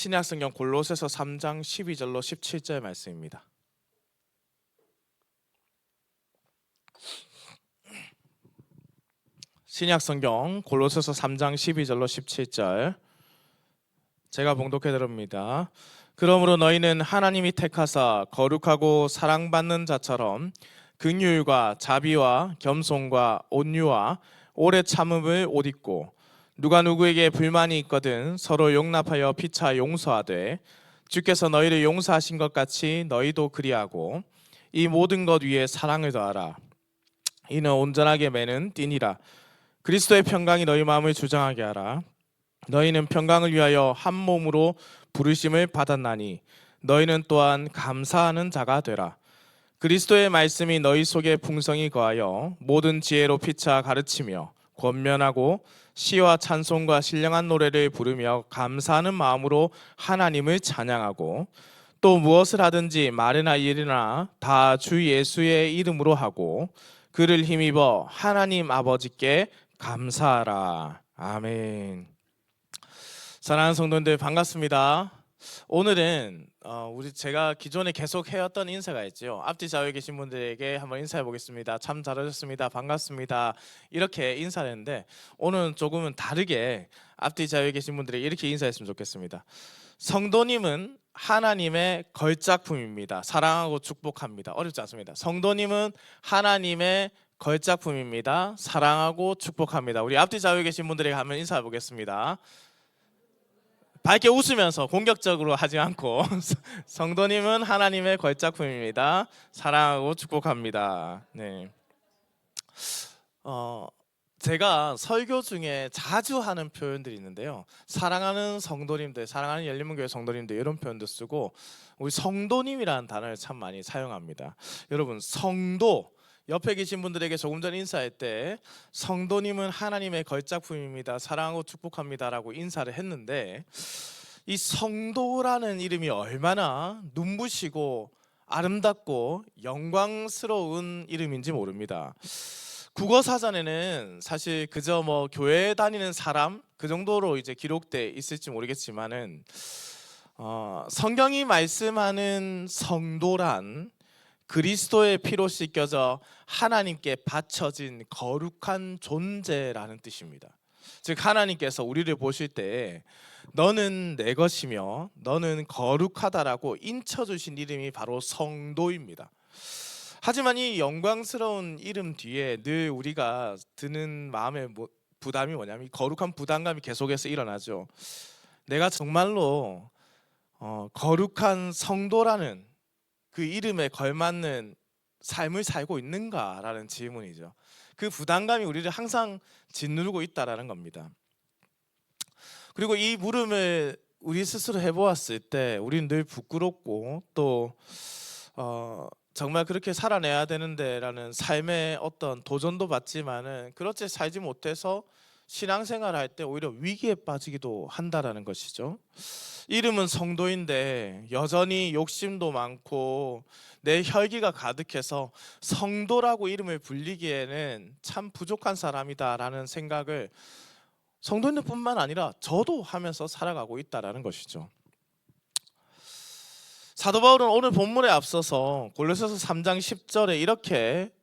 신약 성경 골로새서 3장 12절로 17절 말씀입니다. 신약 성경 골로새서 3장 12절로 17절 제가 봉독해 드립니다. 그러므로 너희는 하나님이 택하사 거룩하고 사랑받는 자처럼 긍휼과 자비와 겸손과 온유와 오래 참음을 옷 입고 누가 누구에게 불만이 있거든 서로 용납하여 피차 용서하되 주께서 너희를 용서하신 것 같이 너희도 그리하고 이 모든 것 위에 사랑을 더하라. 이는 온전하게 매는 띠니라. 그리스도의 평강이 너희 마음을 주장하게 하라. 너희는 평강을 위하여 한 몸으로 부르심을 받았나니 너희는 또한 감사하는 자가 되라. 그리스도의 말씀이 너희 속에 풍성히 거하여 모든 지혜로 피차 가르치며 권면하고 시와 찬송과 신령한 노래를 부르며 감사하는 마음으로 하나님을 찬양하고 또 무엇을 하든지 말이나 일이나 다 주 예수의 이름으로 하고 그를 힘입어 하나님 아버지께 감사하라. 아멘. 사랑하는 성도님들 반갑습니다. 오늘은 제가 기존에 계속 해왔던 인사가 있죠. 앞뒤 좌우에 계신 분들에게 한번 인사해 보겠습니다. 참 잘하셨습니다. 반갑습니다. 이렇게 인사를 했는데 오늘은 조금은 다르게 앞뒤 좌우에 계신 분들에게 이렇게 인사했으면 좋겠습니다. 성도님은 하나님의 걸작품입니다. 사랑하고 축복합니다. 어렵지 않습니다. 성도님은 하나님의 걸작품입니다. 사랑하고 축복합니다. 우리 앞뒤 좌우에 계신 분들에게 한번 인사해 보겠습니다. 밝게 웃으면서 공격적으로 하지 않고 성도님은 하나님의 걸작품입니다. 사랑하고 축복합니다. 네. 제가 설교 중에 자주 하는 표현들이 있는데요. 사랑하는 성도님들, 사랑하는 열린문교회 성도님들 이런 표현도 쓰고 우리 성도님이라는 단어를 참 많이 사용합니다. 여러분 성도 옆에 계신 분들에게 조금 전 인사할 때 성도님은 하나님의 걸작품입니다. 사랑하고 축복합니다라고 인사를 했는데 이 성도라는 이름이 얼마나 눈부시고 아름답고 영광스러운 이름인지 모릅니다. 국어 사전에는 사실 그저 교회 다니는 사람 그 정도로 이제 기록돼 있을지 모르겠지만은 성경이 말씀하는 성도란 그리스도의 피로 씻겨져 하나님께 바쳐진 거룩한 존재라는 뜻입니다. 즉 하나님께서 우리를 보실 때 너는 내 것이며 너는 거룩하다라고 인쳐주신 이름이 바로 성도입니다. 하지만 이 영광스러운 이름 뒤에 늘 우리가 드는 마음의 부담이 뭐냐면 이 거룩한 부담감이 계속해서 일어나죠. 내가 정말로 거룩한 성도라는 그 이름에 걸맞는 삶을 살고 있는가라는 질문이죠. 그 부담감이 우리를 항상 짓누르고 있다라는 겁니다. 그리고 이 물음을 우리 스스로 해보았을 때 우리는 늘 부끄럽고 또 정말 그렇게 살아내야 되는데라는 삶의 어떤 도전도 받지만은 그렇게 살지 못해서 신앙생활 할 때 오히려 위기에 빠지기도 한다라는 것이죠. 이름은 성도인데 여전히 욕심도 많고 내 혈기가 가득해서 성도라고 이름을 불리기에는 참 부족한 사람이다라는 생각을 성도인들뿐만 아니라 저도 하면서 살아가고 있다라는 것이죠. 사도 바울은 오늘 본문에 앞서서 골로새서 3장 10절에 이렇게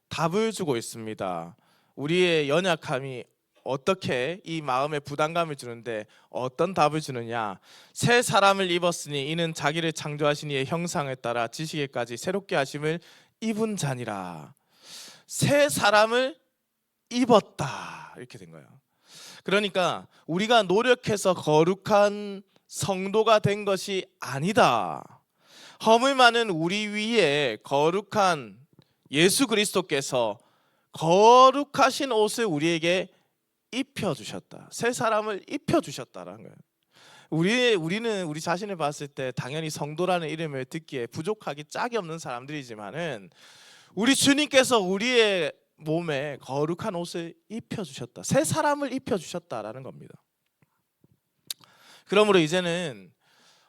답을 주고 있습니다. 우리의 연약함이 어떻게 이 마음에 부담감을 주는데 어떤 답을 주느냐. 새 사람을 입었으니 이는 자기를 창조하신 이의 형상에 따라 지식에까지 새롭게 하심을 입은 자니라. 새 사람을 입었다 이렇게 된 거예요. 그러니까 우리가 노력해서 거룩한 성도가 된 것이 아니다. 허물 많은 우리 위에 거룩한 예수 그리스도께서 거룩하신 옷을 우리에게 입혀주셨다. 새 사람을 입혀주셨다라는 거예요. 우리는 우리 자신을 봤을 때 당연히 성도라는 이름을 듣기에 부족하기 짝이 없는 사람들이지만은 우리 주님께서 우리의 몸에 거룩한 옷을 입혀주셨다. 새 사람을 입혀주셨다라는 겁니다. 그러므로 이제는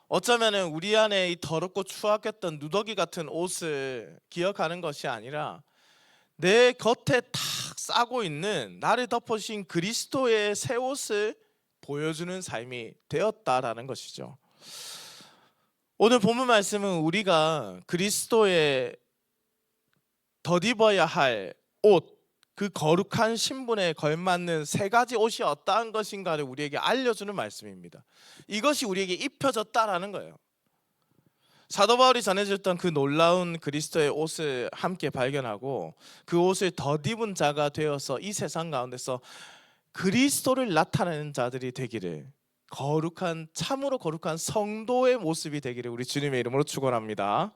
어쩌면은 우리 안에 이 더럽고 추악했던 누더기 같은 옷을 기억하는 것이 아니라 내 겉에 탁 싸고 있는 나를 덮어주신 그리스도의 새 옷을 보여주는 삶이 되었다라는 것이죠. 오늘 본문 말씀은 우리가 그리스도의 덧입어야 할 옷, 그 거룩한 신분에 걸맞는 세 가지 옷이 어떠한 것인가를 우리에게 알려주는 말씀입니다. 이것이 우리에게 입혀졌다라는 거예요. 사도 바울이 전해줬던 그 놀라운 그리스도의 옷을 함께 발견하고 그 옷을 덧입은 자가 되어서 이 세상 가운데서 그리스도를 나타내는 자들이 되기를, 거룩한, 참으로 거룩한 성도의 모습이 되기를 우리 주님의 이름으로 축원합니다.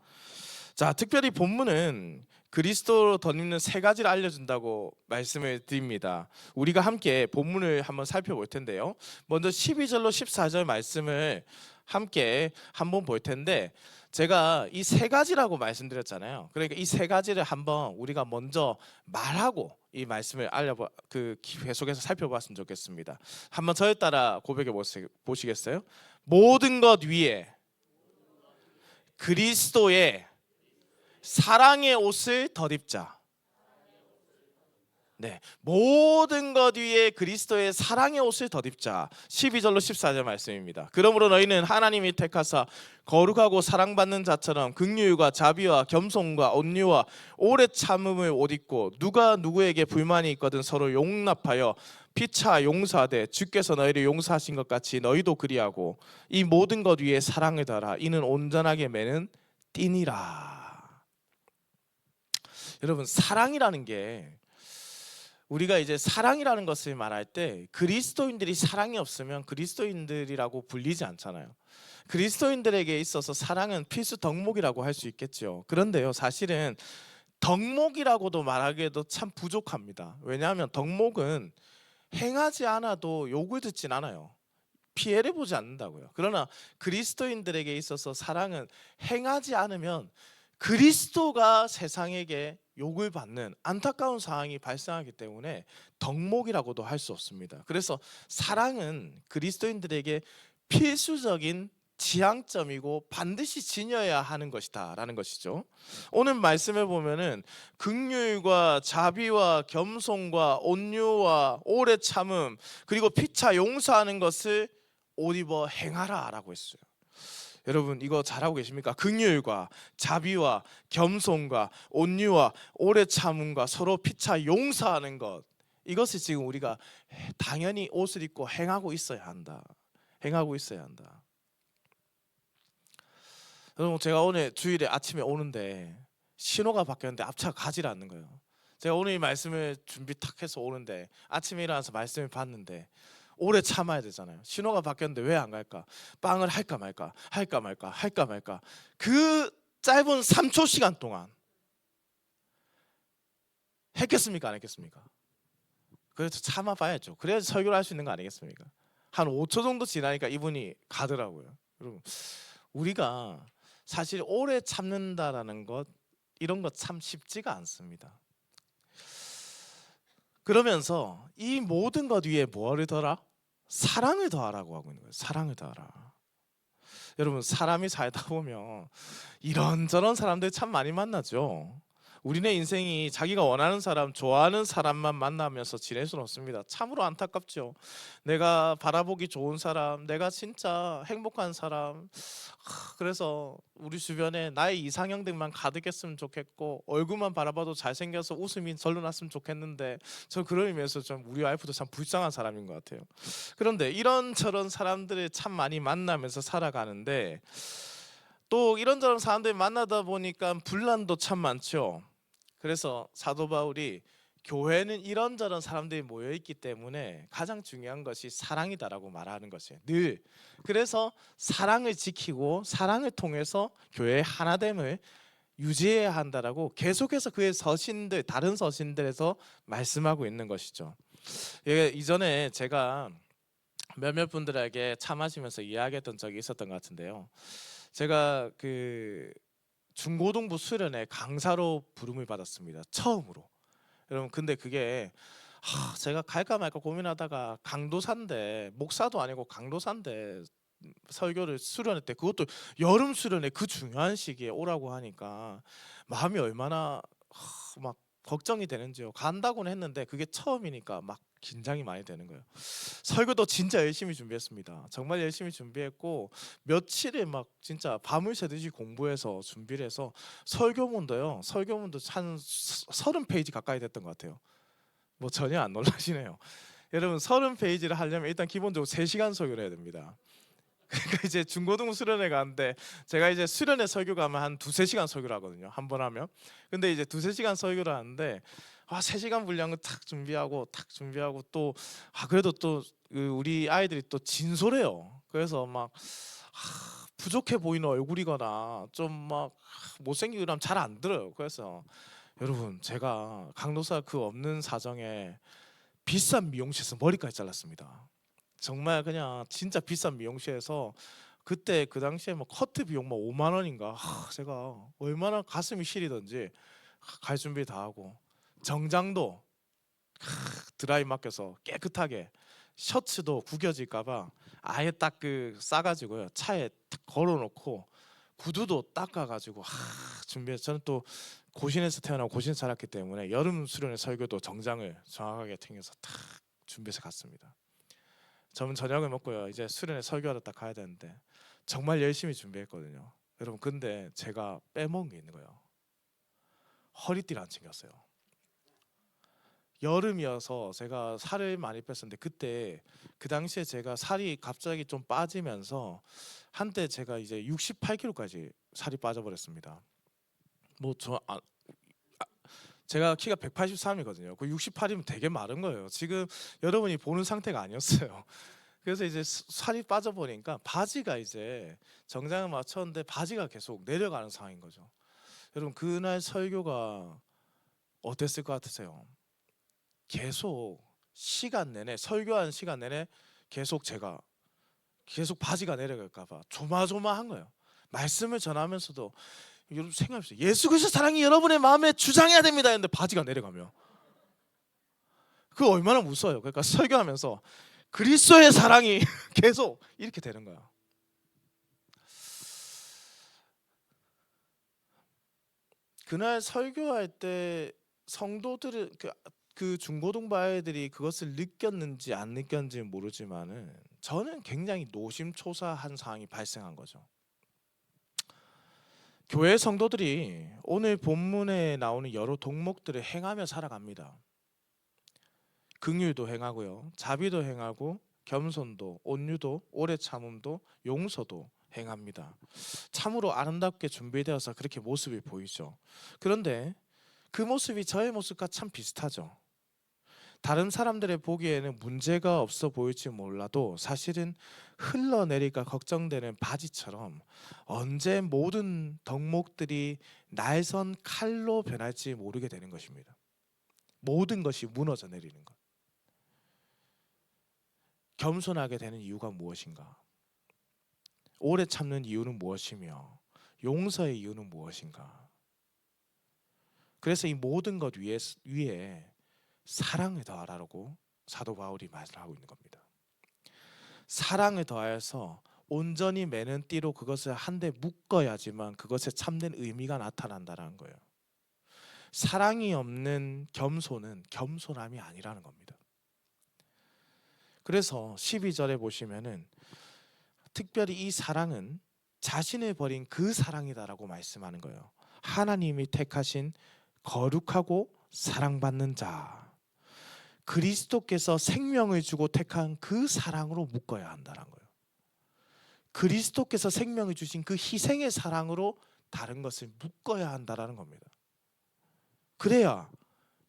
자, 특별히 본문은 그리스도로 덧입는 세 가지를 알려준다고 말씀을 드립니다. 우리가 함께 본문을 한번 살펴볼 텐데요. 먼저 12절로 14절 말씀을 함께 한번 볼 텐데, 제가 이 세 가지라고 말씀드렸잖아요. 그러니까 이 세 가지를 한번 우리가 먼저 말하고 이 말씀을 계속해서 살펴봤으면 좋겠습니다. 한번 저에 따라 고백해 보시겠어요? 모든 것 위에 그리스도의 사랑의 옷을 덧입자. 네, 모든 것 위에 그리스도의 사랑의 옷을 덧입자. 12절로 14절 말씀입니다. 그러므로 너희는 하나님이 택하사 거룩하고 사랑받는 자처럼 긍휼과 자비와 겸손과 온유와 오래 참음을 옷 입고, 누가 누구에게 불만이 있거든 서로 용납하여 피차 용서하되 주께서 너희를 용서하신 것 같이 너희도 그리하고, 이 모든 것 위에 사랑을 더하라. 이는 온전하게 매는 띠니라. 여러분, 사랑이라는 게, 우리가 이제 사랑이라는 것을 말할 때 그리스도인들이 사랑이 없으면 그리스도인들이라고 불리지 않잖아요. 그리스도인들에게 있어서 사랑은 필수 덕목이라고 할 수 있겠죠. 그런데요, 사실은 덕목이라고도 말하기에도 참 부족합니다. 왜냐하면 덕목은 행하지 않아도 욕을 듣진 않아요. 피해를 보지 않는다고요. 그러나 그리스도인들에게 있어서 사랑은 행하지 않으면 그리스도가 세상에게 욕을 받는 안타까운 상황이 발생하기 때문에 덕목이라고도 할 수 없습니다. 그래서 사랑은 그리스도인들에게 필수적인 지향점이고 반드시 지녀야 하는 것이다라는 것이죠. 오늘 말씀을 보면은 긍휼과 자비와 겸손과 온유와 오래 참음, 그리고 피차 용서하는 것을 옷 입어 행하라라고 했어요. 여러분, 이거 잘하고 계십니까? 긍휼과 자비와 겸손과 온유와 오래 참음과 서로 피차 용서하는 것, 이것을 지금 우리가 당연히 옷을 입고 행하고 있어야 한다. 행하고 있어야 한다. 여러분, 제가 오늘 주일에 아침에 오는데 신호가 바뀌었는데 앞차가 가지를 않는 거예요. 제가 오늘 이 말씀을 준비 탁 해서 오는데 아침에 일어나서 말씀을 봤는데 오래 참아야 되잖아요. 신호가 바뀌었는데 왜 안 갈까? 빵을 할까 말까, 할까 말까, 할까 말까. 그 짧은 3초 시간 동안 했겠습니까? 안 했겠습니까? 그래서 참아봐야죠. 그래야 설교를 할 수 있는 거 아니겠습니까? 한 5초 정도 지나니까 이분이 가더라고요. 여러분, 우리가 사실 오래 참는다라는 것, 이런 것 참 쉽지가 않습니다. 그러면서 이 모든 것 위에 뭐를 더하라? 사랑을 더하라고 하고 있는 거예요. 사랑을 더하라. 여러분, 사람이 살다 보면 이런저런 사람들 참 많이 만나죠. 우리네 인생이 자기가 원하는 사람, 좋아하는 사람만 만나면서 지낼 수는 없습니다. 참으로 안타깝죠. 내가 바라보기 좋은 사람, 내가 진짜 행복한 사람, 그래서 우리 주변에 나의 이상형들만 가득했으면 좋겠고 얼굴만 바라봐도 잘생겨서 웃음이 절로 났으면 좋겠는데, 저 그런 의미에서 좀 우리 와이프도 참 불쌍한 사람인 것 같아요. 그런데 이런저런 사람들을 참 많이 만나면서 살아가는데, 또 이런저런 사람들 만나다 보니까 분란도 참 많죠. 그래서 사도 바울이 교회는 이런저런 사람들이 모여 있기 때문에 가장 중요한 것이 사랑이다라고 말하는 것이에요. 늘. 그래서 사랑을 지키고 사랑을 통해서 교회의 하나됨을 유지해야 한다라고 계속해서 그의 서신들, 다른 서신들에서 말씀하고 있는 것이죠. 이전에 제가 몇몇 분들에게 차 마시면서 이야기했던 적이 있었던 것 같은데요. 제가 그 중고등부 수련회 강사로 부름을 받았습니다. 처음으로. 여러분, 근데 그게 제가 갈까 말까 고민하다가 강도사인데, 목사도 아니고 강도사인데 설교를 수련회 때, 그것도 여름 수련회 그 중요한 시기에 오라고 하니까 마음이 얼마나 막 걱정이 되는지요. 간다고는 했는데 그게 처음이니까 막 긴장이 많이 되는 거예요. 설교도 진짜 열심히 준비했습니다. 정말 열심히 준비했고 며칠에 막 진짜 밤을 새듯이 공부해서 준비를 해서 설교문도요. 설교문도 한 30페이지 가까이 됐던 것 같아요. 뭐 전혀 안 놀라시네요. 여러분 30페이지를 하려면 일단 기본적으로 3시간 설교를 해야 됩니다. 그러니까 이제 중고등 수련회 가는데 제가 이제 수련회 설교 가면 한 2-3시간 설교를 하거든요. 한 번 하면. 근데 이제 2-3시간 설교를 하는데 3시간 분량을 탁 준비하고 또 그래도 또 우리 아이들이 또 진솔해요. 그래서 막 부족해 보이는 얼굴이거나 좀 막 못생기고 이러면 잘 안 들어요. 그래서 여러분 제가 강도사 그 없는 사정에 비싼 미용실에서 머리까지 잘랐습니다. 정말 그냥 진짜 비싼 미용실에서 그때 그 당시에 뭐 커트 비용 뭐 5만 원인가 제가 얼마나 가슴이 시리던지 갈 준비 다 하고 정장도 드라이 맡겨서 깨끗하게 셔츠도 구겨질까봐 아예 딱 그 싸가지고요 차에 딱 걸어놓고 구두도 닦아가지고 준비해서 저는 또 고신에서 태어나고 고신 살았기 때문에 여름 수련회 설교도 정장을 정확하게 챙겨서 탁 준비해서 갔습니다. 저는 저녁을 먹고요 이제 수련회 설교하러 딱 가야 되는데 정말 열심히 준비했거든요. 여러분 근데 제가 빼먹은 게 있는 거예요. 허리띠를 안 챙겼어요. 여름이어서 제가 살을 많이 뺐었는데 그때 그 당시에 제가 살이 갑자기 좀 빠지면서 한때 제가 이제 68kg까지 살이 빠져버렸습니다. 제가 키가 183이거든요. 그 68이면 되게 마른 거예요. 지금 여러분이 보는 상태가 아니었어요. 그래서 이제 살이 빠져버리니까 바지가 이제 정장을 맞췄는데 바지가 계속 내려가는 상황인 거죠. 여러분 그날 설교가 어땠을 것 같으세요? 계속 시간 내내 설교하는 시간 내내 계속 제가 계속 바지가 내려갈까봐 조마조마한 거예요. 말씀을 전하면서도 여러분 생각해보세요. 예수 그리스도 사랑이 여러분의 마음에 주장해야 됩니다 했는데 바지가 내려가면 그거 얼마나 무서워요. 그러니까 설교하면서 그리스도의 사랑이 계속 이렇게 되는 거야. 그날 설교할 때 성도들은 그 중고등부 아이들이 그것을 느꼈는지 안 느꼈는지는 모르지만은 저는 굉장히 노심초사한 상황이 발생한 거죠. 교회 성도들이 오늘 본문에 나오는 여러 동목들을 행하며 살아갑니다. 긍휼도 행하고요, 자비도 행하고, 겸손도, 온유도, 오래 참음도, 용서도 행합니다. 참으로 아름답게 준비되어서 그렇게 모습이 보이죠. 그런데 그 모습이 저의 모습과 참 비슷하죠. 다른 사람들의 보기에는 문제가 없어 보일지 몰라도 사실은 흘러내릴까 걱정되는 바지처럼 언제 모든 덕목들이 날선 칼로 변할지 모르게 되는 것입니다. 모든 것이 무너져 내리는 것. 겸손하게 되는 이유가 무엇인가? 오래 참는 이유는 무엇이며 용서의 이유는 무엇인가? 그래서 이 모든 것 위에 사랑을 더하라고 사도 바울이 말을 하고 있는 겁니다. 사랑을 더하여서 온전히 매는 띠로 그것을 한데 묶어야지만 그것에 참된 의미가 나타난다는 거예요. 사랑이 없는 겸손은 겸손함이 아니라는 겁니다. 그래서 12절에 보시면은 특별히 이 사랑은 자신을 버린 그 사랑이다라고 말씀하는 거예요. 하나님이 택하신 거룩하고 사랑받는 자, 그리스도께서 생명을 주고 택한 그 사랑으로 묶어야 한다는 거예요. 그리스도께서 생명을 주신 그 희생의 사랑으로 다른 것을 묶어야 한다는 겁니다. 그래야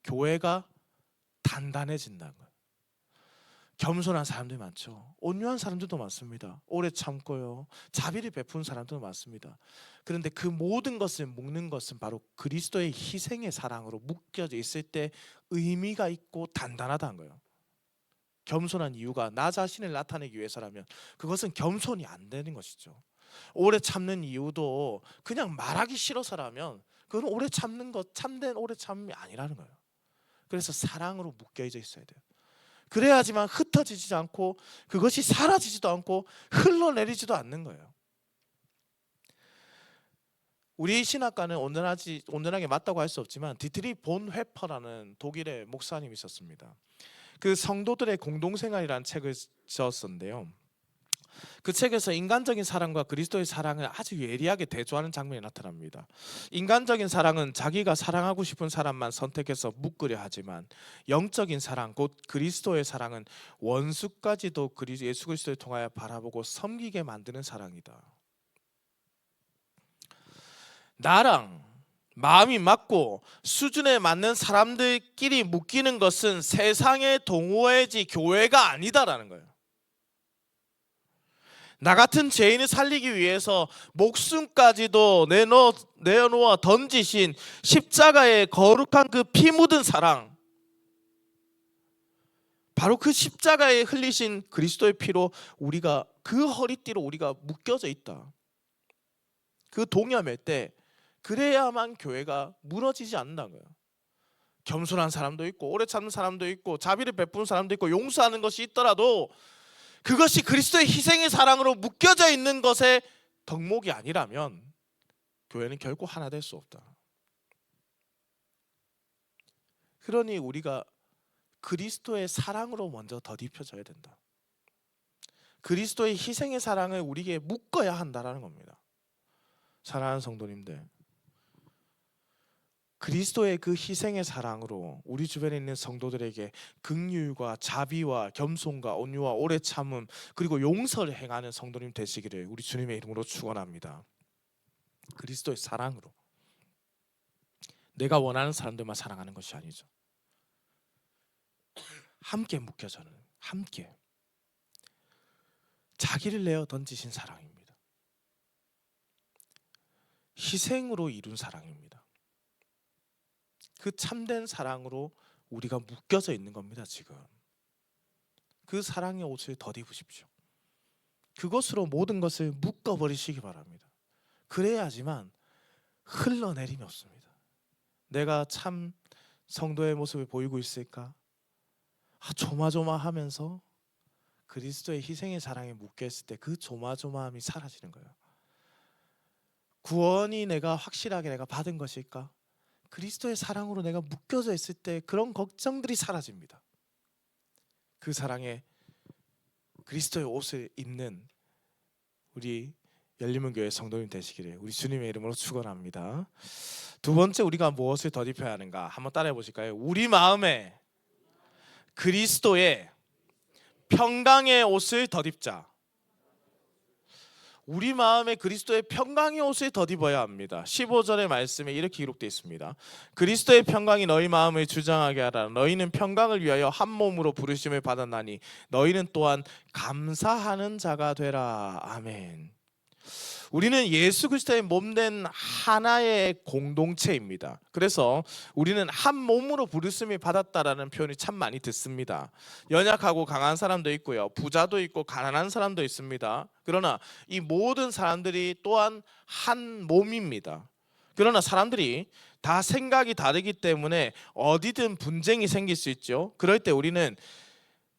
교회가 단단해진다는 거예요. 겸손한 사람들이 많죠. 온유한 사람들도 많습니다. 오래 참고요, 자비를 베푸는 사람들도 많습니다. 그런데 그 모든 것을 묶는 것은 바로 그리스도의 희생의 사랑으로 묶여져 있을 때 의미가 있고 단단하다는 거예요. 겸손한 이유가 나 자신을 나타내기 위해서라면 그것은 겸손이 안 되는 것이죠. 오래 참는 이유도 그냥 말하기 싫어서라면 그건 오래 참는 것, 참된 오래 참음이 아니라는 거예요. 그래서 사랑으로 묶여져 있어야 돼요. 그래야지만 흩어지지 않고 그것이 사라지지도 않고 흘러내리지도 않는 거예요. 우리 신학과는 온전하게 맞다고 할 수 없지만 디트리 본 회퍼라는 독일의 목사님이 있었습니다. 그 성도들의 공동생활이라는 책을 지었었는데요. 그 책에서 인간적인 사랑과 그리스도의 사랑을 아주 예리하게 대조하는 장면이 나타납니다. 인간적인 사랑은 자기가 사랑하고 싶은 사람만 선택해서 묶으려 하지만, 영적인 사랑 곧 그리스도의 사랑은 원수까지도 예수 그리스도를 통하여 바라보고 섬기게 만드는 사랑이다. 나랑 마음이 맞고 수준에 맞는 사람들끼리 묶이는 것은 세상의 동호회지 교회가 아니다라는 거예요. 나 같은 죄인을 살리기 위해서 목숨까지도 내어놓아 던지신 십자가의 거룩한 그 피 묻은 사랑, 바로 그 십자가에 흘리신 그리스도의 피로 우리가, 그 허리띠로 우리가 묶여져 있다. 그 동여맬 때 그래야만 교회가 무너지지 않는다는 거예요. 겸손한 사람도 있고 오래 참는 사람도 있고 자비를 베푸는 사람도 있고 용서하는 것이 있더라도 그것이 그리스도의 희생의 사랑으로 묶여져 있는 것의 덕목이 아니라면 교회는 결코 하나 될 수 없다. 그러니 우리가 그리스도의 사랑으로 먼저 덧입혀져야 된다. 그리스도의 희생의 사랑을 우리에게 묶어야 한다는 겁니다. 사랑하는 성도님들, 그리스도의 그 희생의 사랑으로 우리 주변에 있는 성도들에게 긍휼과 자비와 겸손과 온유와 오래 참음 그리고 용서를 행하는 성도님 되시기를 우리 주님의 이름으로 축원합니다. 그리스도의 사랑으로, 내가 원하는 사람들만 사랑하는 것이 아니죠. 함께 묶여서는, 함께 자기를 내어 던지신 사랑입니다. 희생으로 이룬 사랑입니다. 그 참된 사랑으로 우리가 묶여져 있는 겁니다. 지금 그 사랑의 옷을 덧입으십시오. 그것으로 모든 것을 묶어버리시기 바랍니다. 그래야지만 흘러내림이 없습니다. 내가 참 성도의 모습을 보이고 있을까? 조마조마하면서 그리스도의 희생의 사랑에 묶여있을 때 그 조마조마함이 사라지는 거예요. 구원이 내가 확실하게 내가 받은 것일까? 그리스도의 사랑으로 내가 묶여져 있을 때 그런 걱정들이 사라집니다. 그 사랑에 그리스도의 옷을 입는 우리 열림은 교회 성도님 되시기를 우리 주님의 이름으로 축원합니다. 두 번째, 우리가 무엇을 덧입혀야 하는가 한번 따라해 보실까요? 우리 마음에 그리스도의 평강의 옷을 덧입자. 우리 마음에 그리스도의 평강의 옷을 덧입어야 합니다. 15절의 말씀에 이렇게 기록되어 있습니다. 그리스도의 평강이 너희 마음을 주장하게 하라. 너희는 평강을 위하여 한 몸으로 부르심을 받았나니 너희는 또한 감사하는 자가 되라. 아멘. 우리는 예수 그리스도의 몸된 하나의 공동체입니다. 그래서 우리는 한 몸으로 부르심을 받았다라는 표현이 참 많이 듣습니다. 연약하고 강한 사람도 있고요, 부자도 있고 가난한 사람도 있습니다. 그러나 이 모든 사람들이 또한 한 몸입니다. 그러나 사람들이 다 생각이 다르기 때문에 어디든 분쟁이 생길 수 있죠. 그럴 때 우리는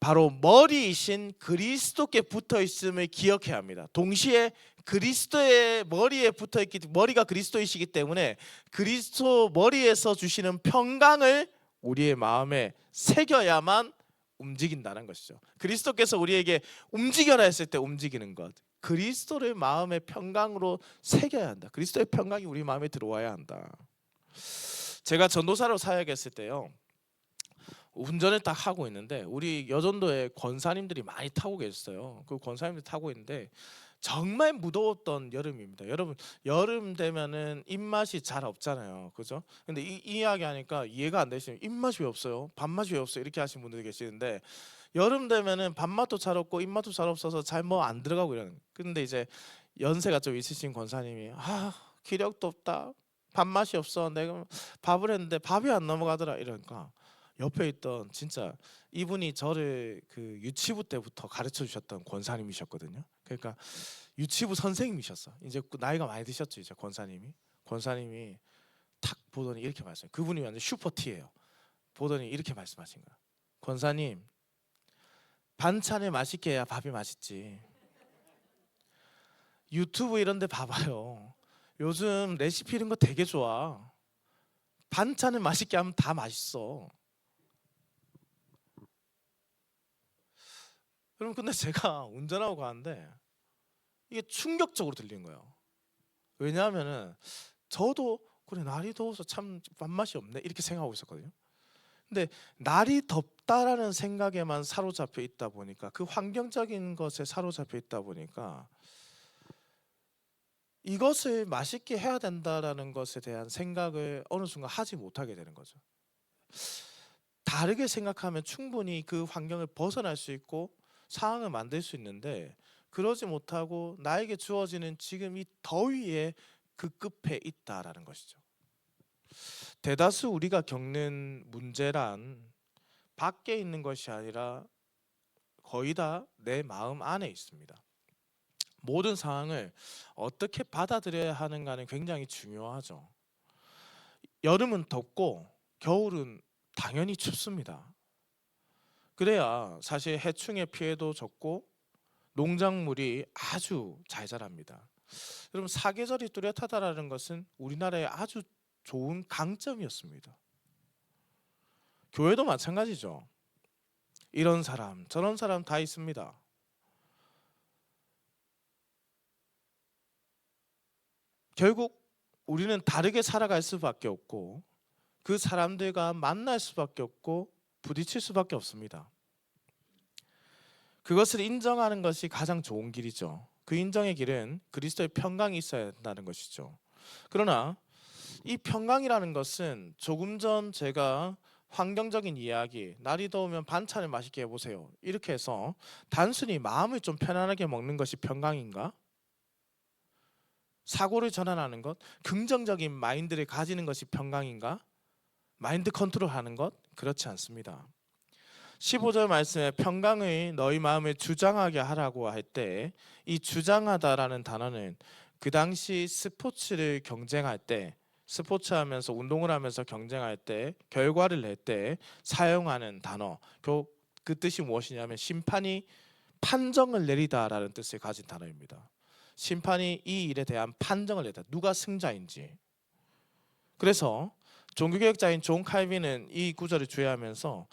바로 머리이신 그리스도께 붙어 있음을 기억해야 합니다. 동시에 그리스도의 머리에 붙어 있기, 머리가 그리스도이시기 때문에 그리스도 머리에서 주시는 평강을 우리의 마음에 새겨야만 움직인다는 것이죠. 그리스도께서 우리에게 움직여라 했을 때 움직이는 것, 그리스도를 마음의 평강으로 새겨야 한다. 그리스도의 평강이 우리 마음에 들어와야 한다. 제가 전도사로 사역했을 때요, 운전을 딱 하고 있는데 우리 여전도에 권사님들이 많이 타고 계셨어요. 그 권사님들 타고 있는데 정말 무더웠던 여름입니다. 여러분, 여름 되면은 입맛이 잘 없잖아요, 그죠? 근데 이 이야기 하니까 이해가 안 되시면 입맛이 왜 없어요? 밥맛이 왜 없어요? 이렇게 하시는 분들이 계시는데, 여름 되면은 밥맛도 잘 없고 입맛도 잘 없어서 잘 뭐 안 들어가고 이러는. 근데 이제 연세가 좀 있으신 권사님이 기력도 없다, 밥맛이 없어, 내가 밥을 했는데 밥이 안 넘어가더라 이러니까 옆에 있던, 진짜 이분이 저를 그 유치부 때부터 가르쳐 주셨던 권사님이셨거든요. 그러니까 유치부 선생님이셨어. 이제 나이가 많이 드셨죠, 이제 권사님이 탁 보더니 이렇게 말씀해요. 그분이 완전 슈퍼티예요. 보더니 이렇게 말씀하신 거야. 권사님, 반찬을 맛있게 해야 밥이 맛있지. 유튜브 이런 데 봐봐요. 요즘 레시피 이런 거 되게 좋아. 반찬을 맛있게 하면 다 맛있어. 여러분 근데 제가 운전하고 가는데 이게 충격적으로 들리는 거예요. 왜냐하면은 저도 그래 날이 더워서 참 밥맛이 없네 이렇게 생각하고 있었거든요. 근데 날이 덥다라는 생각에만 사로잡혀 있다 보니까 그 환경적인 것에 사로잡혀 있다 보니까 이것을 맛있게 해야 된다라는 것에 대한 생각을 어느 순간 하지 못하게 되는 거죠. 다르게 생각하면 충분히 그 환경을 벗어날 수 있고 상황을 만들 수 있는데 그러지 못하고 나에게 주어지는 지금 이 더위에 그 끝에 있다라는 것이죠. 대다수 우리가 겪는 문제란 밖에 있는 것이 아니라 거의 다 내 마음 안에 있습니다. 모든 상황을 어떻게 받아들여야 하는가는 굉장히 중요하죠. 여름은 덥고 겨울은 당연히 춥습니다. 그래야 사실 해충의 피해도 적고 농작물이 아주 잘 자랍니다. 여러분 사계절이 뚜렷하다라는 것은 우리나라의 아주 좋은 강점이었습니다. 교회도 마찬가지죠. 이런 사람 저런 사람 다 있습니다. 결국 우리는 다르게 살아갈 수밖에 없고 그 사람들과 만날 수밖에 없고 부딪힐 수밖에 없습니다. 그것을 인정하는 것이 가장 좋은 길이죠. 그 인정의 길은 그리스도의 평강이 있어야 한다는 것이죠. 그러나 이 평강이라는 것은 조금 전 제가 환경적인 이야기, 날이 더우면 반찬을 맛있게 해보세요 이렇게 해서 단순히 마음을 좀 편안하게 먹는 것이 평강인가? 사고를 전환하는 것, 긍정적인 마인드를 가지는 것이 평강인가? 마인드 컨트롤하는 것? 그렇지 않습니다. 15절 말씀에 평강의 너희 마음을 주장하게 하라고 할 때 이 주장하다라는 단어는 그 당시 스포츠를 경쟁할 때 스포츠 하면서 운동을 하면서 경쟁할 때 결과를 낼 때 사용하는 단어 그 뜻이 무엇이냐면 심판이 판정을 내리다라는 뜻을 가진 단어입니다. 심판이 이 일에 대한 판정을 내다 누가 승자인지. 그래서 종교개혁자인 존 칼빈은 이 구절을 주의하면서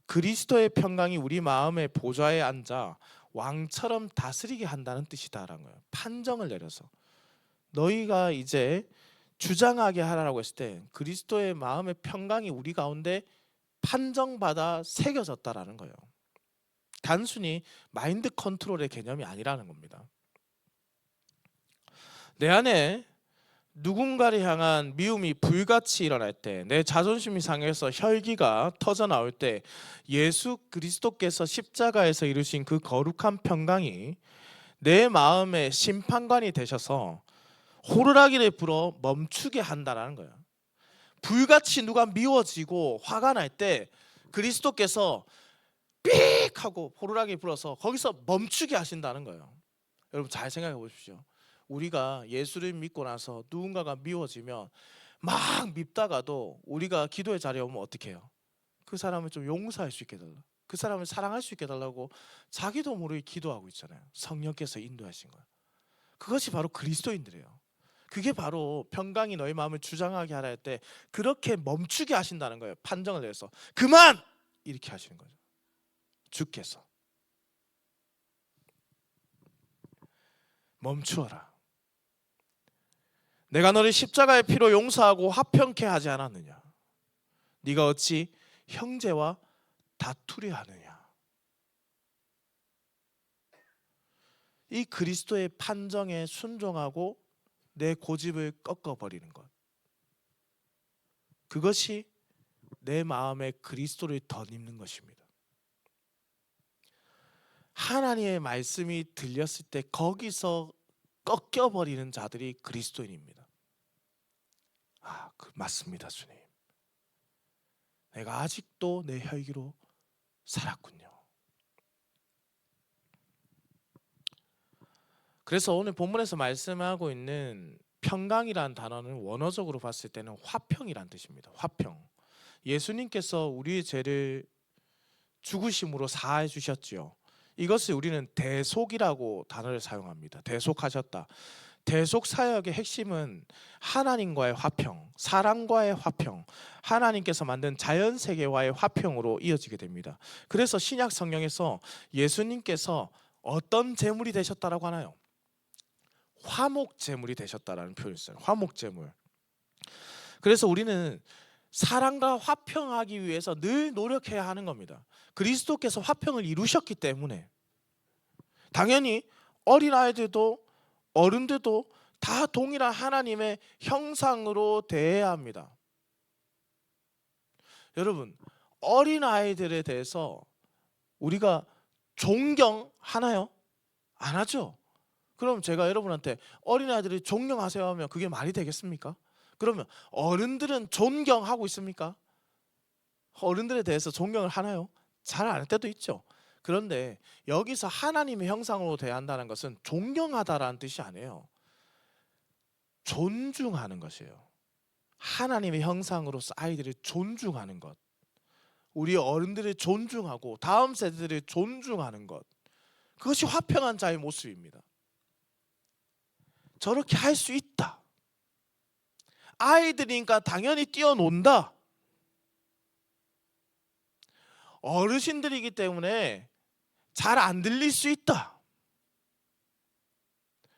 그리스도의 평강이 우리 마음의 보좌에 앉아 왕처럼 다스리게 한다는 뜻이다라는 거예요. 판정을 내려서 너희가 이제 주장하게 하라고 했을 때 그리스도의 마음의 평강이 우리 가운데 판정받아 새겨졌다라는 거예요. 단순히 마인드 컨트롤의 개념이 아니라는 겁니다. 내 안에 누군가를 향한 미움이 불같이 일어날 때, 내 자존심이 상해서 혈기가 터져 나올 때 예수 그리스도께서 십자가에서 이루신 그 거룩한 평강이 내 마음의 심판관이 되셔서 호루라기를 불어 멈추게 한다는 거예요. 불같이 누가 미워지고 화가 날 때 그리스도께서 삑 하고 호루라기 불어서 거기서 멈추게 하신다는 거예요. 여러분 잘 생각해 보십시오. 우리가 예수를 믿고 나서 누군가가 미워지면 막 밉다가도 우리가 기도의 자리에 오면 어떻게 해요? 그 사람을 좀 용서할 수 있게 해달라, 그 사람을 사랑할 수 있게 해달라고 자기도 모르게 기도하고 있잖아요. 성령께서 인도하신 거예요. 그것이 바로 그리스도인들이에요. 그게 바로 평강이 너희 마음을 주장하게 하라 할 때 그렇게 멈추게 하신다는 거예요. 판정을 내서 그만! 이렇게 하시는 거죠. 주께서 멈추어라. 내가 너를 십자가의 피로 용서하고 화평케 하지 않았느냐? 네가 어찌 형제와 다투려 하느냐? 이 그리스도의 판정에 순종하고 내 고집을 꺾어버리는 것, 그것이 내 마음에 그리스도를 덧입는 것입니다. 하나님의 말씀이 들렸을 때 거기서 꺾여버리는 자들이 그리스도인입니다. 맞습니다, 주님. 내가 아직도 내 혈기로 살았군요. 그래서 오늘 본문에서 말씀하고 있는 평강이란 단어는 원어적으로 봤을 때는 화평이란 뜻입니다. 화평. 예수님께서 우리의 죄를 죽으심으로 사해 주셨지요. 이것을 우리는 대속이라고 단어를 사용합니다. 대속하셨다. 대속 사역의 핵심은 하나님과의 화평, 사랑과의 화평, 하나님께서 만든 자연 세계와의 화평으로 이어지게 됩니다. 그래서 신약 성경에서 예수님께서 어떤 제물이 되셨다라고 하나요? 화목 제물이 되셨다라는 표현이 있어요. 화목 제물. 그래서 우리는 사랑과 화평하기 위해서 늘 노력해야 하는 겁니다. 그리스도께서 화평을 이루셨기 때문에 당연히 어린아이들도 어른들도 다 동일한 하나님의 형상으로 대해야 합니다. 여러분, 어린아이들에 대해서 우리가 존경하나요? 안 하죠. 그럼 제가 여러분한테 어린아이들이 존경하세요 하면 그게 말이 되겠습니까? 그러면 어른들은 존경하고 있습니까? 어른들에 대해서 존경을 하나요? 잘 안 할 때도 있죠. 그런데 여기서 하나님의 형상으로 대한다는 것은 존경하다라는 뜻이 아니에요. 존중하는 것이에요. 하나님의 형상으로서 아이들을 존중하는 것, 우리 어른들을 존중하고 다음 세대들을 존중하는 것, 그것이 화평한 자의 모습입니다. 저렇게 할 수 있다. 아이들이니까 당연히 뛰어논다. 어르신들이기 때문에 잘 안 들릴 수 있다.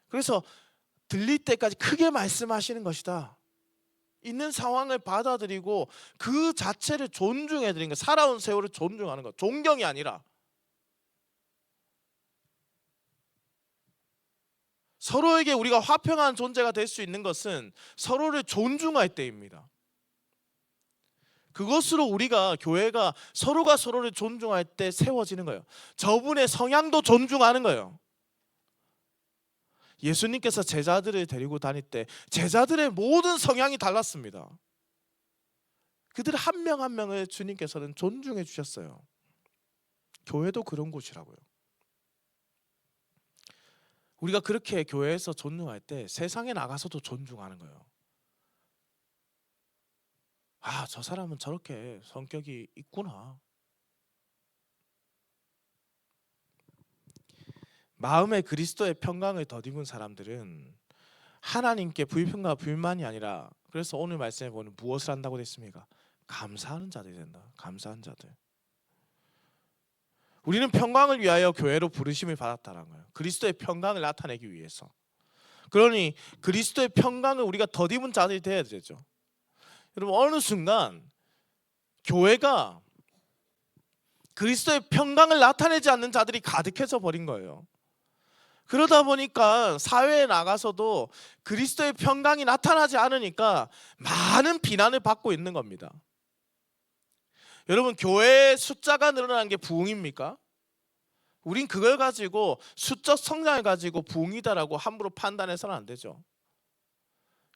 그래서 들릴 때까지 크게 말씀하시는 것이다. 있는 상황을 받아들이고 그 자체를 존중해 드리는 것, 살아온 세월을 존중하는 것, 존경이 아니라 서로에게 우리가 화평한 존재가 될 수 있는 것은 서로를 존중할 때입니다. 그것으로 우리가 교회가 서로가 서로를 존중할 때 세워지는 거예요. 저분의 성향도 존중하는 거예요. 예수님께서 제자들을 데리고 다닐 때 제자들의 모든 성향이 달랐습니다. 그들 한 명 한 명을 주님께서는 존중해 주셨어요. 교회도 그런 곳이라고요. 우리가 그렇게 교회에서 존중할 때 세상에 나가서도 존중하는 거예요. 아, 저 사람은 저렇게 성격이 있구나. 마음에 그리스도의 평강을 덧입은 사람들은 하나님께 불평과 불만이 아니라, 그래서 오늘 말씀에 보면 무엇을 한다고 됐습니까? 감사하는 자들이 된다. 감사한 자들. 우리는 평강을 위하여 교회로 부르심을 받았다는 거예요. 그리스도의 평강을 나타내기 위해서. 그러니 그리스도의 평강을 우리가 덧입은 자들이 되어야 되죠. 여러분, 어느 순간 교회가 그리스도의 평강을 나타내지 않는 자들이 가득해져 버린 거예요. 그러다 보니까 사회에 나가서도 그리스도의 평강이 나타나지 않으니까 많은 비난을 받고 있는 겁니다. 여러분, 교회의 숫자가 늘어나는 게 부흥입니까? 우린 그걸 가지고 수적 성장을 가지고 부흥이다라고 함부로 판단해서는 안 되죠.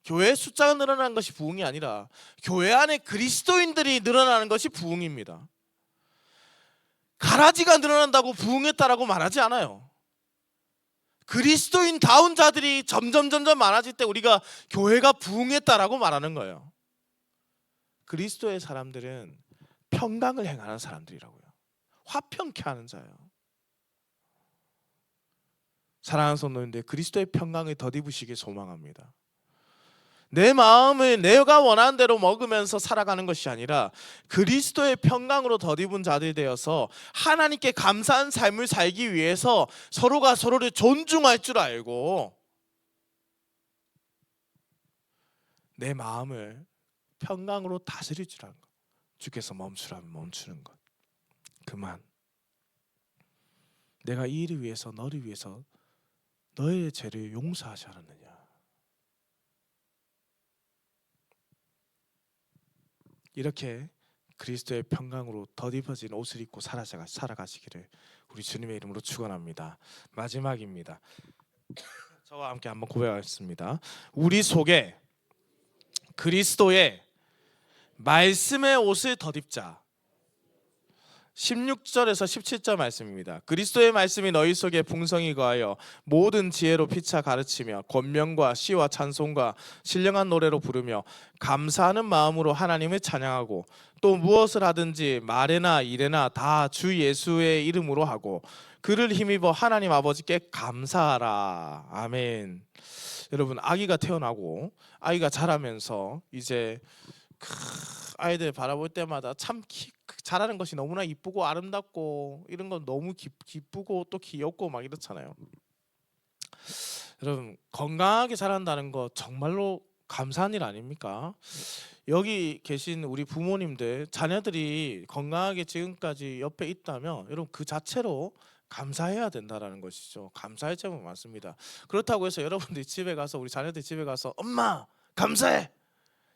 교회의 숫자가 늘어나는 것이 부흥이 아니라 교회 안에 그리스도인들이 늘어나는 것이 부흥입니다. 가라지가 늘어난다고 부흥했다라고 말하지 않아요. 그리스도인다운 자들이 점점 많아질 때 우리가 교회가 부흥했다라고 말하는 거예요. 그리스도의 사람들은 평강을 행하는 사람들이라고요. 화평케 하는 자예요. 사랑하는 성도님들, 그리스도의 평강을 덧입으시길 소망합니다. 내 마음을 내가 원하는 대로 먹으면서 살아가는 것이 아니라 그리스도의 평강으로 덧입은 자들이 되어서 하나님께 감사한 삶을 살기 위해서 서로가 서로를 존중할 줄 알고 내 마음을 평강으로 다스릴 줄 아는 것. 주께서 멈추라면 멈추는 것. 그만. 내가 이 일을 위해서, 너를 위해서 너의 죄를 용서하지 않았느냐. 이렇게 그리스도의 평강으로 덧입어진 옷을 입고 살아가시기를 우리 주님의 이름으로 축원합니다. 마지막입니다. 저와 함께 한번 고백하겠습니다. 우리 속에 그리스도의 말씀의 옷을 덧입자. 16절에서 17절 말씀입니다. 그리스도의 말씀이 너희 속에 풍성히 거하여 모든 지혜로 피차 가르치며 권명과 시와 찬송과 신령한 노래로 부르며 감사하는 마음으로 하나님을 찬양하고 또 무엇을 하든지 말에나 일에나 다 주 예수의 이름으로 하고 그를 힘입어 하나님 아버지께 감사하라. 아멘. 여러분, 아기가 태어나고 아이가 자라면서 이제 아이들 바라볼 때마다 참 자라는 것이 너무나 이쁘고 아름답고 이런 건 너무 기쁘고 또 귀엽고 막 이렇잖아요. 여러분, 건강하게 자란다는 거 정말로 감사한 일 아닙니까? 여기 계신 우리 부모님들 자녀들이 건강하게 지금까지 옆에 있다면 여러분 그 자체로 감사해야 된다라는 것이죠. 감사할 점은 많습니다. 그렇다고 해서 여러분들이 집에 가서 우리 자녀들 집에 가서 엄마 감사해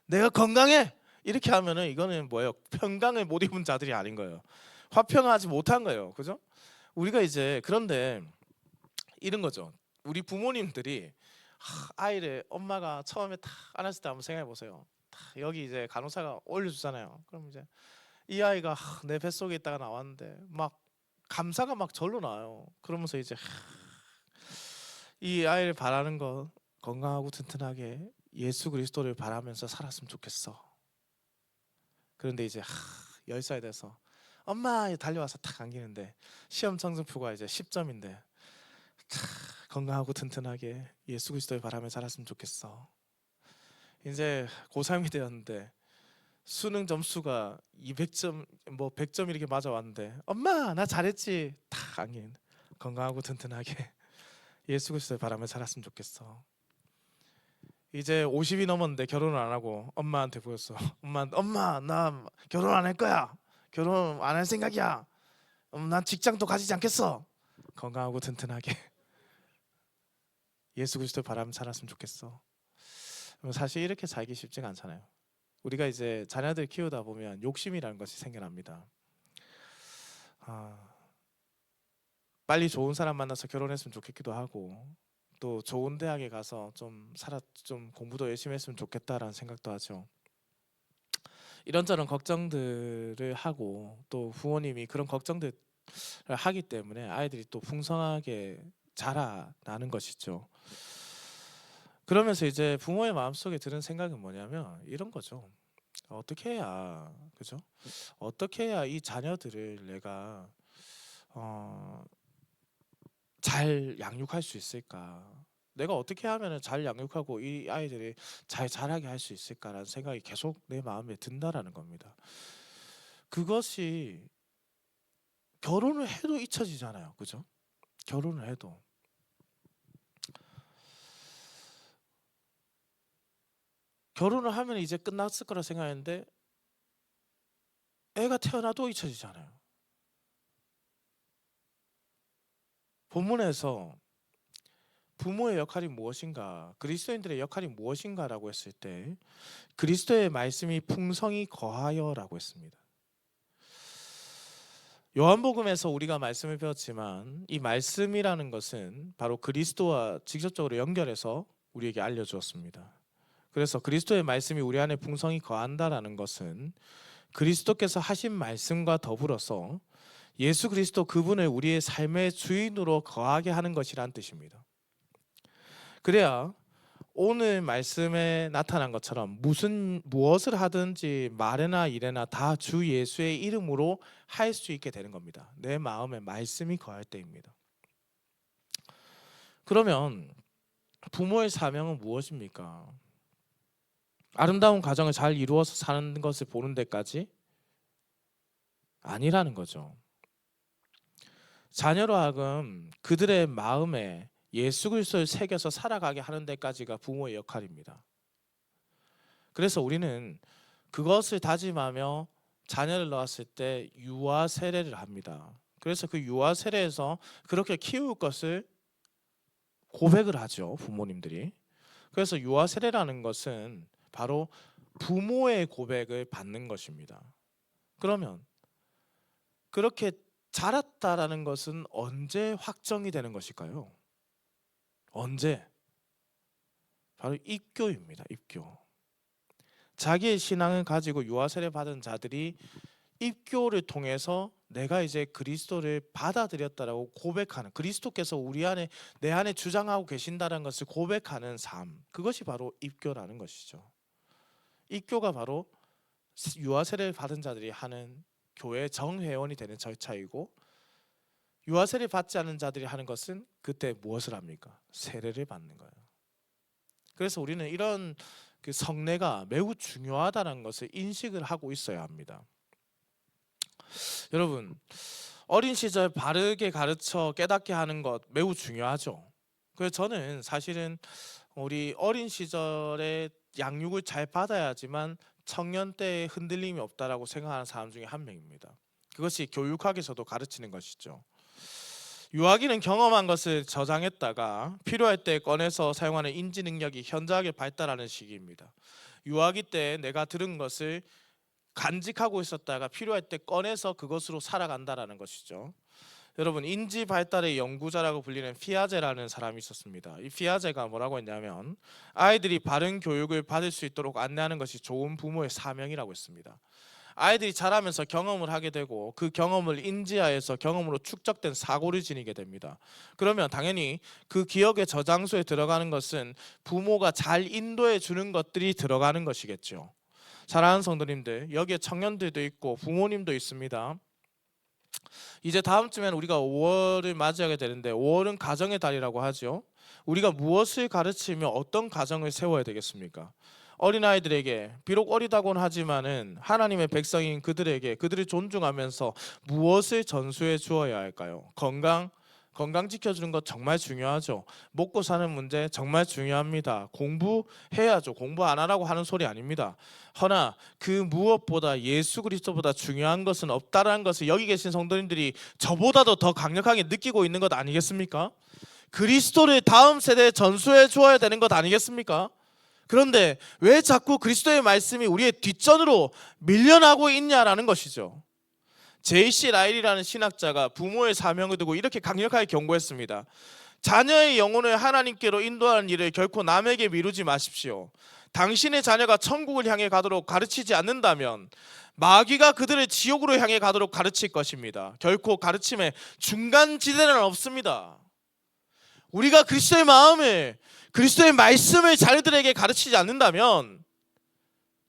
내가 건강해 이렇게 하면은 이거는 뭐예요? 평강을 못 입은 자들이 아닌 거예요. 화평하지 못한 거예요. 그죠? 우리가 이제 그런데 이런 거죠. 우리 부모님들이 아이를 엄마가 처음에 딱 안았을 때 한번 생각해 보세요. 여기 이제 간호사가 올려주잖아요. 그럼 이제 이 아이가 내 뱃속에 있다가 나왔는데 막 감사가 막 절로 나와요. 그러면서 이제 이 아이를 바라는 거 건강하고 튼튼하게 예수 그리스도를 바라면서 살았으면 좋겠어. 그런데 이제 10살 돼서 엄마 달려와서 탁 안기는데 시험 성적표가 이제 10점인데 건강하고 튼튼하게 예수 그리스도를 바라며 살았으면 좋겠어. 이제 고3이 되었는데 수능 점수가 200점 뭐 100점 이렇게 맞아왔는데 엄마 나 잘했지. 탁 안긴 건강하고 튼튼하게 예수 그리스도를 바라며 살았으면 좋겠어. 이제 50이 넘었는데 결혼을 안 하고 엄마한테 보였어. 엄마 나 결혼 안 할 거야. 결혼 안 할 생각이야. 난 직장도 가지지 않겠어. 건강하고 튼튼하게 예수 그리스도 바라며 살았으면 좋겠어. 사실 이렇게 살기 쉽지가 않잖아요. 우리가 이제 자녀들 키우다 보면 욕심이라는 것이 생겨납니다. 빨리 좋은 사람 만나서 결혼했으면 좋겠기도 하고 또 좋은 대학에 가서 좀 공부도 열심히 했으면 좋겠다라는 생각도 하죠. 이런저런 걱정들을 하고 또 부모님이 그런 걱정들을 하기 때문에 아이들이 또 풍성하게 자라나는 것이죠. 그러면서 이제 부모의 마음속에 드는 생각은 뭐냐면 이런 거죠. 어떻게 해야 그죠? 어떻게 해야 이 자녀들을 내가 잘 양육할 수 있을까? 내가 어떻게 하면 잘 양육하고 이 아이들이 잘 자라게 할 수 있을까라는 생각이 계속 내 마음에 든다라는 겁니다. 그것이 결혼을 해도 잊혀지잖아요. 그죠? 결혼을 해도. 결혼을 하면 이제 끝났을 거라 생각했는데 애가 태어나도 잊혀지잖아요. 본문에서 부모의 역할이 무엇인가, 그리스도인들의 역할이 무엇인가라고 했을 때 그리스도의 말씀이 풍성히 거하여라고 했습니다. 요한복음에서 우리가 말씀을 배웠지만 이 말씀이라는 것은 바로 그리스도와 직접적으로 연결해서 우리에게 알려주었습니다. 그래서 그리스도의 말씀이 우리 안에 풍성히 거한다라는 것은 그리스도께서 하신 말씀과 더불어서 예수 그리스도 그분을 우리의 삶의 주인으로 거하게 하는 것이란 뜻입니다. 그래야 오늘 말씀에 나타난 것처럼 무엇을 하든지 말에나 일에나 다 주 예수의 이름으로 할 수 있게 되는 겁니다. 내 마음에 말씀이 거할 때입니다. 그러면 부모의 사명은 무엇입니까? 아름다운 가정을 잘 이루어서 사는 것을 보는 데까지 아니라는 거죠. 자녀로 하여금 그들의 마음에 예수 그리스도를 새겨서 살아가게 하는 데까지가 부모의 역할입니다. 그래서 우리는 그것을 다짐하며 자녀를 낳았을 때 유아 세례를 합니다. 그래서 그 유아 세례에서 그렇게 키울 것을 고백을 하죠, 부모님들이. 그래서 유아 세례라는 것은 바로 부모의 고백을 받는 것입니다. 그러면 그렇게 자랐다라는 것은 언제 확정이 되는 것일까요? 언제? 바로 입교입니다. 입교. 자기의 신앙을 가지고 유아 세례 받은 자들이 입교를 통해서 내가 이제 그리스도를 받아들였다라고 고백하는, 그리스도께서 우리 안에, 내 안에 주장하고 계신다는 것을 고백하는 삶, 그것이 바로 입교라는 것이죠. 입교가 바로 유아 세례를 받은 자들이 하는 교회 정회원이 되는 절차이고, 유아 세례 받지 않은 자들이 하는 것은 그때 무엇을 합니까? 세례를 받는 거예요. 그래서 우리는 이런 그 성례가 매우 중요하다는 것을 인식을 하고 있어야 합니다. 여러분, 어린 시절 바르게 가르쳐 깨닫게 하는 것 매우 중요하죠. 그래서 저는 사실은 우리 어린 시절에 양육을 잘 받아야지만 청년 때에 흔들림이 없다라고 생각하는 사람 중에 한 명입니다. 그것이 교육학에서도 가르치는 것이죠. 유아기는 경험한 것을 저장했다가 필요할 때 꺼내서 사용하는 인지 능력이 현저하게 발달하는 시기입니다. 유아기 때 내가 들은 것을 간직하고 있었다가 필요할 때 꺼내서 그것으로 살아간다라는 것이죠. 여러분, 인지 발달의 연구자라고 불리는 피아제라는 사람이 있었습니다. 이 피아제가 뭐라고 했냐면, 아이들이 바른 교육을 받을 수 있도록 안내하는 것이 좋은 부모의 사명이라고 했습니다. 아이들이 자라면서 경험을 하게 되고 그 경험을 인지하여서 경험으로 축적된 사고를 지니게 됩니다. 그러면 당연히 그 기억의 저장소에 들어가는 것은 부모가 잘 인도해 주는 것들이 들어가는 것이겠죠. 사랑하는 성도님들, 여기에 청년들도 있고 부모님도 있습니다. 이제 다음 주면 우리가 5월을 맞이하게 되는데, 5월은 가정의 달이라고 하죠. 우리가 무엇을 가르치며 어떤 가정을 세워야 되겠습니까? 어린아이들에게, 비록 어리다고는 하지만은 하나님의 백성인 그들에게, 그들을 존중하면서 무엇을 전수해 주어야 할까요? 건강 지켜주는 것 정말 중요하죠. 먹고 사는 문제 정말 중요합니다. 공부해야죠. 공부 안 하라고 하는 소리 아닙니다. 허나 그 무엇보다 예수 그리스도보다 중요한 것은 없다라는 것을 여기 계신 성도님들이 저보다도 더 강력하게 느끼고 있는 것 아니겠습니까? 그리스도를 다음 세대에 전수해 주어야 되는 것 아니겠습니까? 그런데 왜 자꾸 그리스도의 말씀이 우리의 뒷전으로 밀려나고 있냐라는 것이죠. J.C. 라일이라는 신학자가 부모의 사명을 두고 이렇게 강력하게 경고했습니다. 자녀의 영혼을 하나님께로 인도하는 일을 결코 남에게 미루지 마십시오. 당신의 자녀가 천국을 향해 가도록 가르치지 않는다면 마귀가 그들을 지옥으로 향해 가도록 가르칠 것입니다. 결코 가르침에 중간지대는 없습니다. 우리가 그리스도의 마음을, 그리스도의 말씀을 자녀들에게 가르치지 않는다면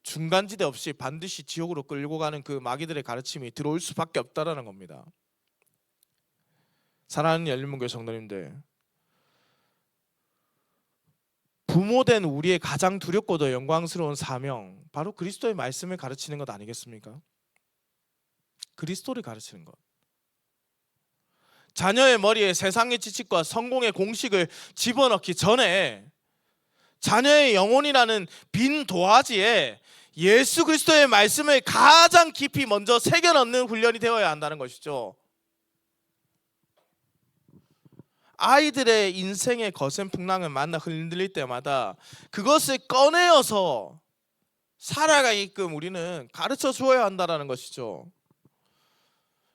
중간지대 없이 반드시 지옥으로 끌고 가는 그 마귀들의 가르침이 들어올 수밖에 없다라는 겁니다. 사랑하는 열린문교회 성도님들, 부모된 우리의 가장 두렵고도 영광스러운 사명, 바로 그리스도의 말씀을 가르치는 것 아니겠습니까? 그리스도를 가르치는 것. 자녀의 머리에 세상의 지식과 성공의 공식을 집어넣기 전에 자녀의 영혼이라는 빈 도화지에 예수 그리스도의 말씀을 가장 깊이 먼저 새겨넣는 훈련이 되어야 한다는 것이죠. 아이들의 인생의 거센 풍랑을 만나 흔들릴 때마다 그것을 꺼내어서 살아가게끔 우리는 가르쳐 주어야 한다는 것이죠.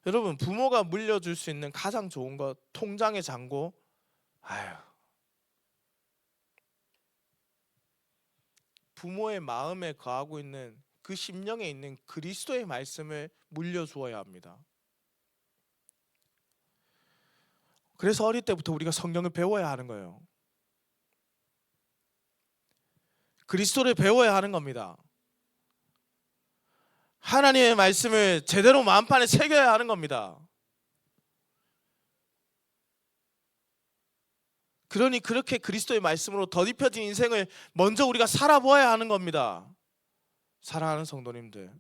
여러분, 부모가 물려줄 수 있는 가장 좋은 것, 통장의 잔고, 부모의 마음에 거하고 있는 그 심령에 있는 그리스도의 말씀을 물려주어야 합니다. 그래서 어릴 때부터 우리가 성경을 배워야 하는 거예요. 그리스도를 배워야 하는 겁니다. 하나님의 말씀을 제대로 마음판에 새겨야 하는 겁니다. 그러니 그렇게 그리스도의 말씀으로 덧입혀진 인생을 먼저 우리가 살아보아야 하는 겁니다. 사랑하는 성도님들,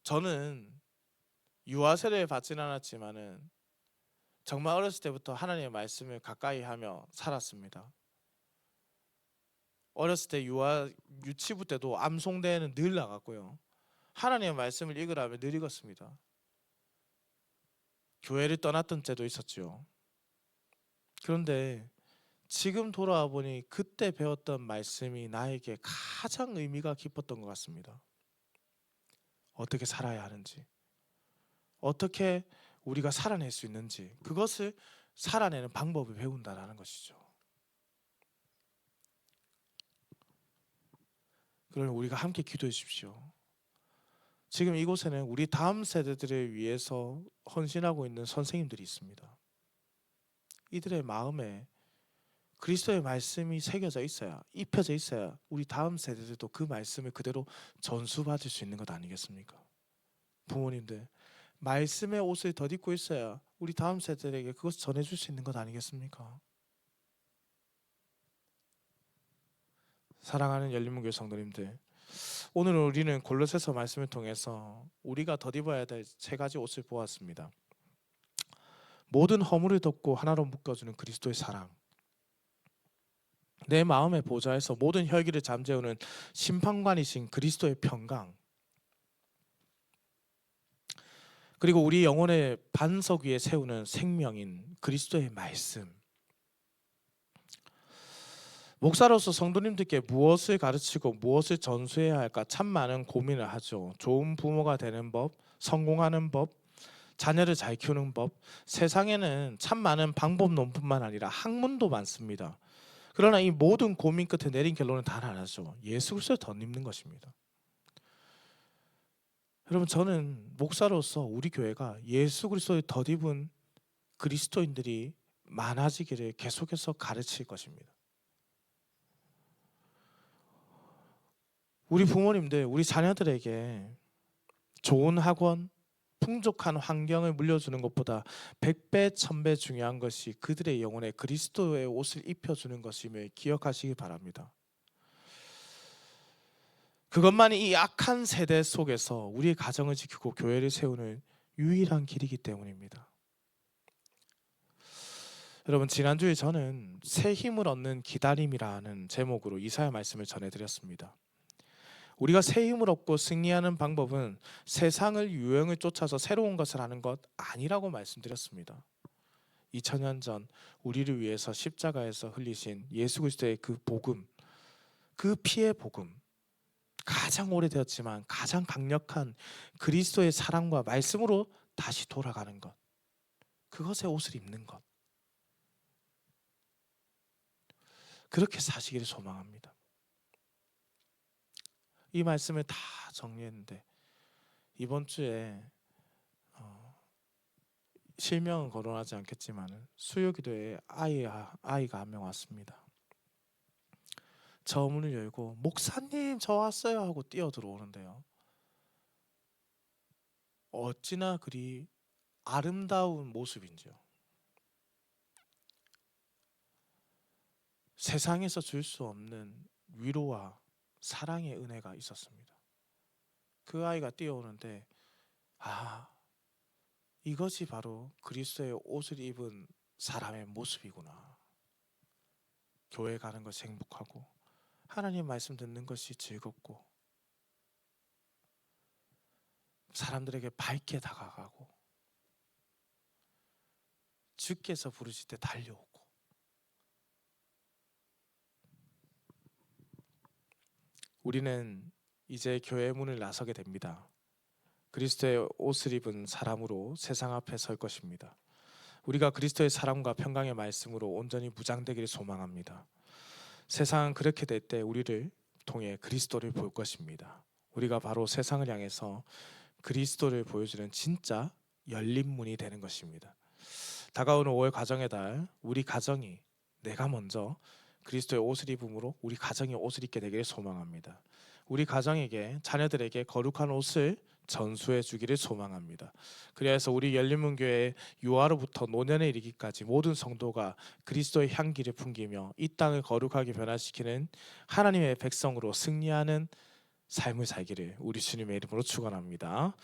저는 유아 세례를 받지는 않았지만은 정말 어렸을 때부터 하나님의 말씀을 가까이 하며 살았습니다. 어렸을 때 유치부 때도 암송대회는 늘 나갔고요. 하나님의 말씀을 읽으라면 늘 읽었습니다. 교회를 떠났던 때도 있었죠. 그런데 지금 돌아와 보니 그때 배웠던 말씀이 나에게 가장 의미가 깊었던 것 같습니다. 어떻게 살아야 하는지, 어떻게 우리가 살아낼 수 있는지, 그것을 살아내는 방법을 배운다는 것이죠. 그러면 우리가 함께 기도해 주십시오. 지금 이곳에는 우리 다음 세대들을 위해서 헌신하고 있는 선생님들이 있습니다. 이들의 마음에 그리스도의 말씀이 새겨져 있어야, 입혀져 있어야 우리 다음 세대들도 그 말씀을 그대로 전수받을 수 있는 것 아니겠습니까? 부모님들, 말씀의 옷을 덧입고 있어야 우리 다음 세대에게 그것을 전해줄 수 있는 것 아니겠습니까? 사랑하는 열린문교회 성도님들, 오늘 우리는 골로새서 말씀을 통해서 우리가 덧입어야 될 세 가지 옷을 보았습니다. 모든 허물을 덮고 하나로 묶어주는 그리스도의 사랑, 내 마음의 보좌에서 모든 혈기를 잠재우는 심판관이신 그리스도의 평강, 그리고 우리 영혼의 반석 위에 세우는 생명인 그리스도의 말씀. 목사로서 성도님들께 무엇을 가르치고 무엇을 전수해야 할까 참 많은 고민을 하죠. 좋은 부모가 되는 법, 성공하는 법, 자녀를 잘 키우는 법. 세상에는 참 많은 방법론뿐만 아니라 학문도 많습니다. 그러나 이 모든 고민 끝에 내린 결론은 단 하나죠. 예수 그리스도를 덧입는 것입니다. 여러분, 저는 목사로서 우리 교회가 예수 그리스도를 덧입은 그리스도인들이 많아지기를 계속해서 가르칠 것입니다. 우리 부모님들, 우리 자녀들에게 좋은 학원, 풍족한 환경을 물려주는 것보다 100배, 1000배 중요한 것이 그들의 영혼에 그리스도의 옷을 입혀주는 것임을 기억하시기 바랍니다. 그것만이 이 악한 세대 속에서 우리의 가정을 지키고 교회를 세우는 유일한 길이기 때문입니다. 여러분, 지난주에 저는 새 힘을 얻는 기다림이라는 제목으로 이사야 말씀을 전해드렸습니다. 우리가 새 힘을 얻고 승리하는 방법은 세상을 유행을 쫓아서 새로운 것을 하는 것 아니라고 말씀드렸습니다. 2000년 전 우리를 위해서 십자가에서 흘리신 예수 그리스도의 그 복음, 그 피의 복음, 가장 오래되었지만 가장 강력한 그리스도의 사랑과 말씀으로 다시 돌아가는 것, 그것의 옷을 입는 것, 그렇게 사시기를 소망합니다. 이 말씀을 다 정리했는데 이번 주에 실명은 거론하지 않겠지만 수요기도에 아이가 한 명 왔습니다. 저 문을 열고 목사님 저 왔어요 하고 뛰어 들어오는데요. 어찌나 그리 아름다운 모습인지요. 세상에서 줄 수 없는 위로와 사랑의 은혜가 있었습니다. 그 아이가 뛰어오는데 이것이 바로 그리스도의 옷을 입은 사람의 모습이구나. 교회 가는 것이 행복하고 하나님 말씀 듣는 것이 즐겁고 사람들에게 밝게 다가가고 주께서 부르실 때 달려오고. 우리는 이제 교회 문을 나서게 됩니다. 그리스도의 옷을 입은 사람으로 세상 앞에 설 것입니다. 우리가 그리스도의 사랑과 평강의 말씀으로 온전히 무장되기를 소망합니다. 세상은 그렇게 될 때 우리를 통해 그리스도를 볼 것입니다. 우리가 바로 세상을 향해서 그리스도를 보여주는 진짜 열린 문이 되는 것입니다. 다가오는 5월 가정의 달, 우리 가정이 내가 먼저 그리스도의 옷을 입음으로 우리 가정이 옷을 입게 되기를 소망합니다. 우리 가정에게, 자녀들에게 거룩한 옷을 전수해 주기를 소망합니다. 그래서 우리 열린문교회 유아로부터 노년에 이르기까지 모든 성도가 그리스도의 향기를 풍기며 이 땅을 거룩하게 변화시키는 하나님의 백성으로 승리하는 삶을 살기를 우리 주님의 이름으로 축원합니다.